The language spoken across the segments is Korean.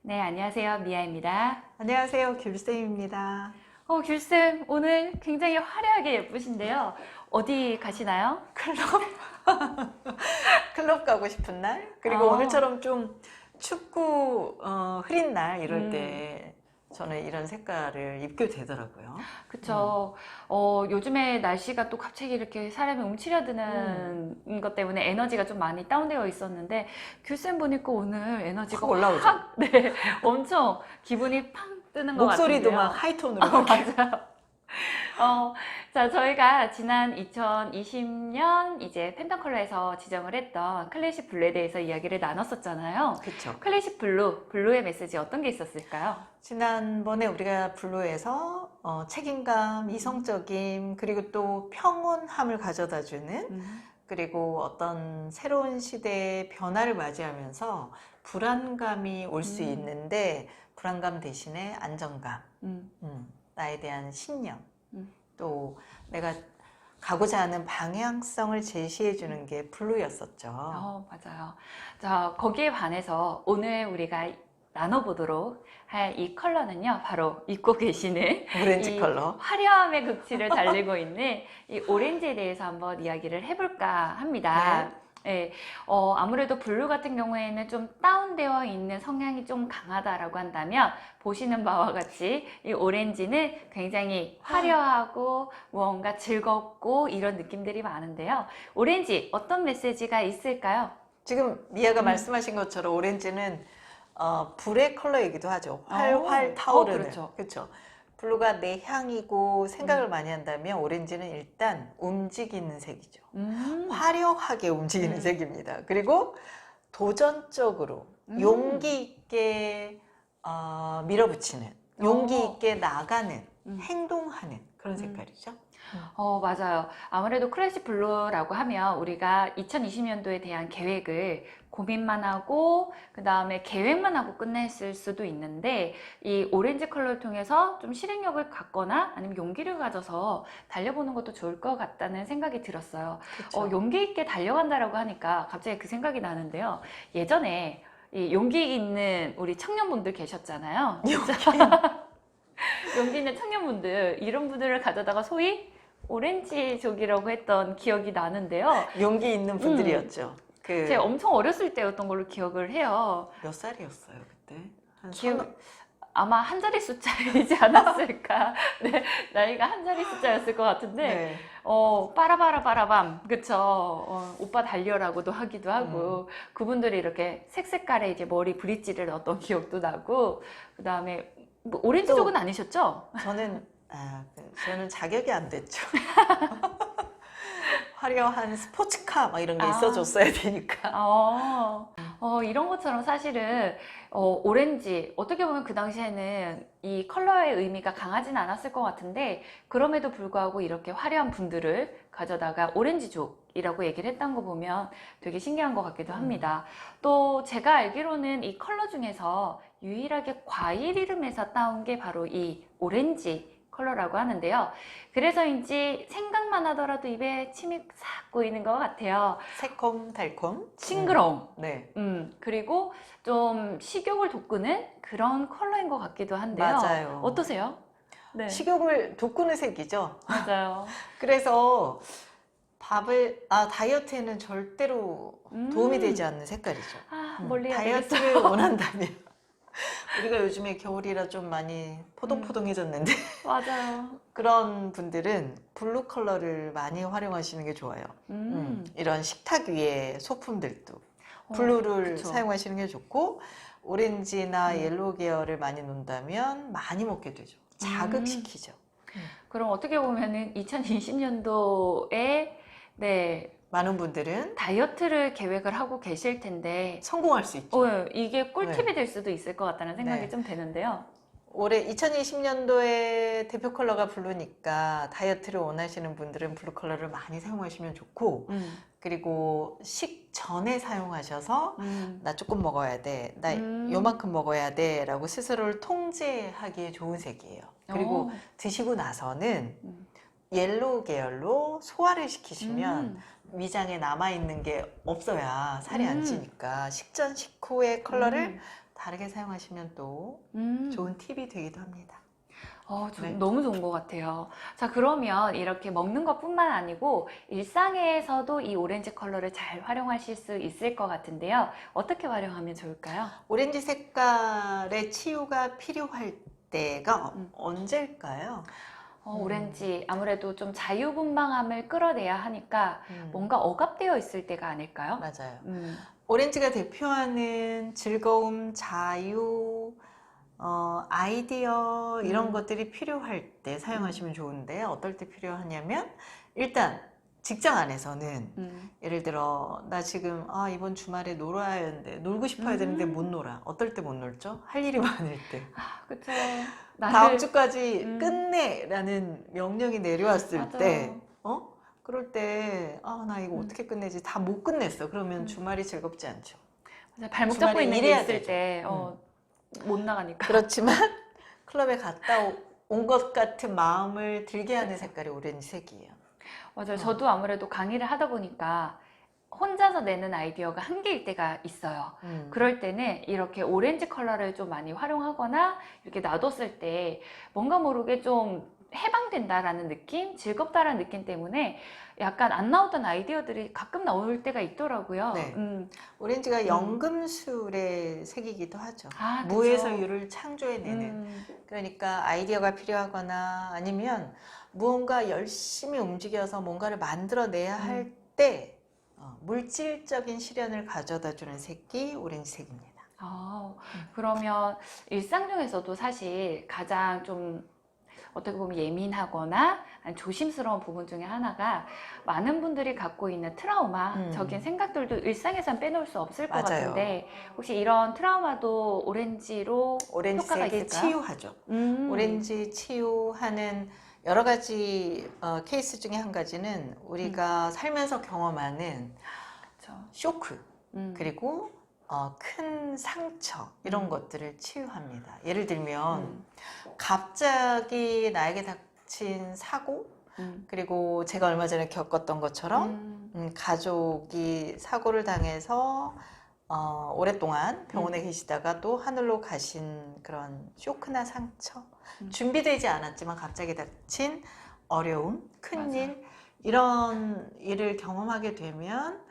네, 안녕하세요. 미아입니다. 안녕하세요. 귤쌤입니다. 귤쌤, 오늘 굉장히 화려하게 예쁘신데요. 어디 가시나요? 클럽? 클럽 가고 싶은 날? 그리고 아. 오늘처럼 좀 춥고 흐린 날 이럴 때 저는 이런 색깔을 입게 되더라고요. 그쵸. 요즘에 날씨가 또 갑자기 이렇게 사람이 움츠려드는 것 때문에 에너지가 좀 많이 다운되어 있었는데, 귤쌤 보니까 오늘 에너지가 확 올라오죠. 확, 네, 엄청 기분이 팡 뜨는 것 목소리도 같은데요. 막 하이톤으로 맞아요. 자, 저희가 지난 2020년 이제 팬텀 컬러에서 지정을 했던 클래식 블루에 대해서 이야기를 나눴었잖아요. 그쵸. 클래식 블루의 메시지 어떤 게 있었을까요? 지난번에 우리가 블루에서 책임감, 이성적임, 그리고 또 평온함을 가져다주는 그리고 어떤 새로운 시대의 변화를 맞이하면서 불안감이 올 수 있는데 불안감 대신에 안정감, 나에 대한 신념, 또 내가 가고자 하는 방향성을 제시해 주는 게 블루였었죠. 맞아요. 자, 거기에 반해서 오늘 우리가 나눠보도록 할 이 컬러는요, 바로 입고 계시는 오렌지 이 컬러. 화려함의 극치를 달리고 있는 이 오렌지에 대해서 한번 이야기를 해볼까 합니다. 네, 아무래도 블루 같은 경우에는 좀 다운되어 있는 성향이 좀 강하다라고 한다면 보시는 바와 같이 이 오렌지는 굉장히 화려하고 무언가 즐겁고 이런 느낌들이 많은데요. 오렌지 어떤 메시지가 있을까요? 지금 미아가 말씀하신 것처럼 오렌지는 불의 컬러이기도 하죠. 활활 타오르는. 그렇죠. 그렇죠. 블루가 내향이고 생각을 많이 한다면 오렌지는 일단 움직이는 색이죠. 화려하게 움직이는 색입니다. 그리고 도전적으로 용기 있게 밀어붙이는, 용기 있게 나가는, 행동하는 그런 색깔이죠. 맞아요. 아무래도 클래식 블루라고 하면 우리가 2020년도에 대한 계획을 고민만 하고 그 다음에 계획만 하고 끝냈을 수도 있는데 이 오렌지 컬러를 통해서 좀 실행력을 갖거나 아니면 용기를 가져서 달려보는 것도 좋을 것 같다는 생각이 들었어요. 용기 있게 달려간다라고 하니까 갑자기 그 생각이 나는데요. 예전에 이 용기 있는 우리 청년분들 계셨잖아요. 용기 있는 청년분들 이런 분들을 가져다가 소위 오렌지족이라고 했던 기억이 나는데요. 용기 있는 분들이었죠. 제가 엄청 어렸을 때였던 걸로 기억을 해요. 몇 살이었어요 그때? 아마 한 자리 숫자이지 않았을까. 네, 나이가 한 자리 숫자였을 것 같은데, 빠라바라바라밤, 그쵸. 오빠 달려라고도 하기도 하고, 그분들이 이렇게 색색깔의 이제 머리 브릿지를 넣었던 기억도 나고, 그 다음에 뭐 오렌지족은 아니셨죠? 저는 자격이 안 됐죠. 화려한 스포츠카 막 이런 게 있어줬어야 되니까. 이런 것처럼 사실은 오렌지 어떻게 보면 그 당시에는 이 컬러의 의미가 강하진 않았을 것 같은데 그럼에도 불구하고 이렇게 화려한 분들을 가져다가 오렌지족이라고 얘기를 했던 거 보면 되게 신기한 것 같기도 합니다. 또 제가 알기로는 이 컬러 중에서 유일하게 과일 이름에서 따온 게 바로 이 오렌지 컬러라고 하는데요. 그래서인지 생각만 하더라도 입에 침이 싹 고이는 것 같아요. 새콤달콤. 싱그러움. 네. 그리고 좀 식욕을 돋구는 그런 컬러인 것 같기도 한데요. 맞아요. 어떠세요? 네. 식욕을 돋구는 색이죠. 맞아요. 그래서 다이어트에는 절대로 도움이 되지 않는 색깔이죠. 멀리 해야 다이어트를 되겠어. 원한다면. 우리가 요즘에 겨울이라 좀 많이 포동포동해졌는데 맞아요. 그런 분들은 블루 컬러를 많이 활용하시는 게 좋아요. 이런 식탁 위에 소품들도 블루를 그쵸. 사용하시는 게 좋고 오렌지나 옐로우 계열을 많이 놓는다면 많이 먹게 되죠. 자극시키죠. 그럼 어떻게 보면은 2020년도에 많은 분들은 다이어트를 계획을 하고 계실 텐데 성공할 수 있죠. 이게 꿀팁이 될 수도 있을 것 같다는 생각이 좀 되는데요. 올해 2020년도에 대표 컬러가 블루니까 다이어트를 원하시는 분들은 블루 컬러를 많이 사용하시면 좋고 그리고 식전에 사용하셔서 나 조금 먹어야 돼, 나 요만큼 먹어야 돼 라고 스스로를 통제하기에 좋은 색이에요. 그리고 드시고 나서는 옐로우 계열로 소화를 시키시면 위장에 남아있는 게 없어야 살이 안 찌니까 식전 식후의 컬러를 다르게 사용하시면 또 좋은 팁이 되기도 합니다. 네. 너무 좋은 것 같아요. 자, 그러면 이렇게 먹는 것뿐만 아니고 일상에서도 이 오렌지 컬러를 잘 활용하실 수 있을 것 같은데요. 어떻게 활용하면 좋을까요? 오렌지 색깔의 치유가 필요할 때가 언제일까요? 오렌지 아무래도 좀 자유분방함을 끌어내야 하니까 뭔가 억압되어 있을 때가 아닐까요? 맞아요. 음, 오렌지가 대표하는 즐거움, 자유, 아이디어 이런 것들이 필요할 때 사용하시면 좋은데 어떨 때 필요하냐면 일단 직장 안에서는 예를 들어 나 지금 이번 주말에 놀아야 하는데 놀고 싶어야 되는데 못 놀아. 어떨 때 못 놀죠? 할 일이 많을 때. 그쵸. 다음 주까지 끝내라는 명령이 내려왔을 맞아. 때 그럴 때 나 이거 어떻게 끝내지? 다 못 끝냈어. 그러면 주말이 즐겁지 않죠. 맞아, 발목 주말에 잡고 있는 게 일해야 있을 되죠. 때 못 나가니까. 그렇지만 클럽에 갔다 온 것 같은 마음을 들게 하는 색깔이 오렌지색이에요. 맞아요. 저도 아무래도 강의를 하다 보니까 혼자서 내는 아이디어가 한계일 때가 있어요. 그럴 때는 이렇게 오렌지 컬러를 좀 많이 활용하거나 이렇게 놔뒀을 때 뭔가 모르게 좀 해방된다라는 느낌, 즐겁다라는 느낌 때문에 약간 안 나오던 아이디어들이 가끔 나올 때가 있더라고요. 네. 오렌지가 연금술의 색이기도 하죠. 아, 그쵸. 무에서 유를 창조해내는. 그러니까 아이디어가 필요하거나 아니면 무언가 열심히 움직여서 뭔가를 만들어내야 할 때 물질적인 실현을 가져다 주는 색이 오렌지색입니다. 그러면 일상 중에서도 사실 가장 좀 어떻게 보면 예민하거나 조심스러운 부분 중에 하나가 많은 분들이 갖고 있는 트라우마적인 생각들도 일상에선 빼놓을 수 없을 것 맞아요. 같은데 혹시 이런 트라우마도 오렌지로 효과가 오렌지색이 있을까요? 치유하죠. 오렌지 치유하는 여러 가지 케이스 중에 한 가지는 우리가 살면서 경험하는 그쵸. 쇼크 그리고 큰 상처 이런 것들을 치유합니다. 예를 들면 갑자기 나에게 닥친 사고 그리고 제가 얼마 전에 겪었던 것처럼 가족이 사고를 당해서 오랫동안 병원에 계시다가 또 하늘로 가신 그런 쇼크나 상처 준비되지 않았지만 갑자기 닥친 어려움, 큰일 이런 일을 경험하게 되면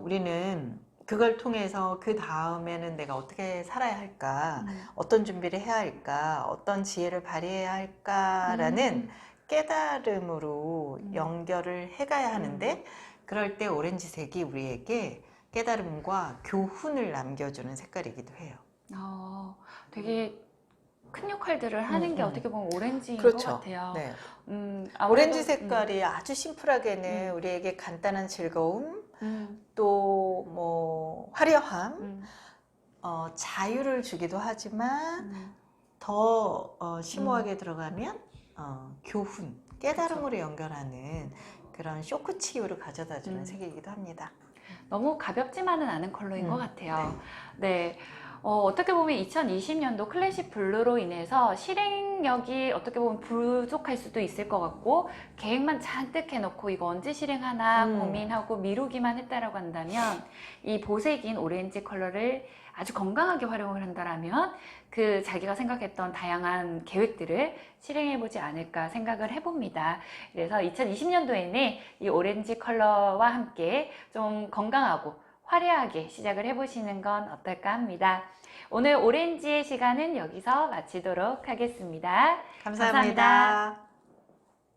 우리는 그걸 통해서 그 다음에는 내가 어떻게 살아야 할까, 어떤 준비를 해야 할까, 어떤 지혜를 발휘해야 할까라는 깨달음으로 연결을 해가야 하는데 그럴 때 오렌지색이 우리에게 깨달음과 교훈을 남겨주는 색깔이기도 해요. 되게 큰 역할들을 하는 게 어떻게 보면 오렌지인 그렇죠. 것 같아요. 네. 아무래도, 오렌지 색깔이 아주 심플하게는 우리에게 간단한 즐거움, 또 뭐 화려함, 자유를 주기도 하지만 더 심오하게 들어가면 교훈, 깨달음으로 연결하는 그런 쇼크 치유를 가져다주는 색이기도 합니다. 너무 가볍지만은 않은 컬러인 것 같아요. 네. 어떻게 보면 2020년도 클래식 블루로 인해서 실행력이 어떻게 보면 부족할 수도 있을 것 같고 계획만 잔뜩 해놓고 이거 언제 실행하나 고민하고 미루기만 했다라고 한다면 이 보색인 오렌지 컬러를 아주 건강하게 활용을 한다라면 그 자기가 생각했던 다양한 계획들을 실행해보지 않을까 생각을 해봅니다. 그래서 2020년도에는 이 오렌지 컬러와 함께 좀 건강하고 화려하게 시작을 해보시는 건 어떨까 합니다. 오늘 오렌지의 시간은 여기서 마치도록 하겠습니다. 감사합니다.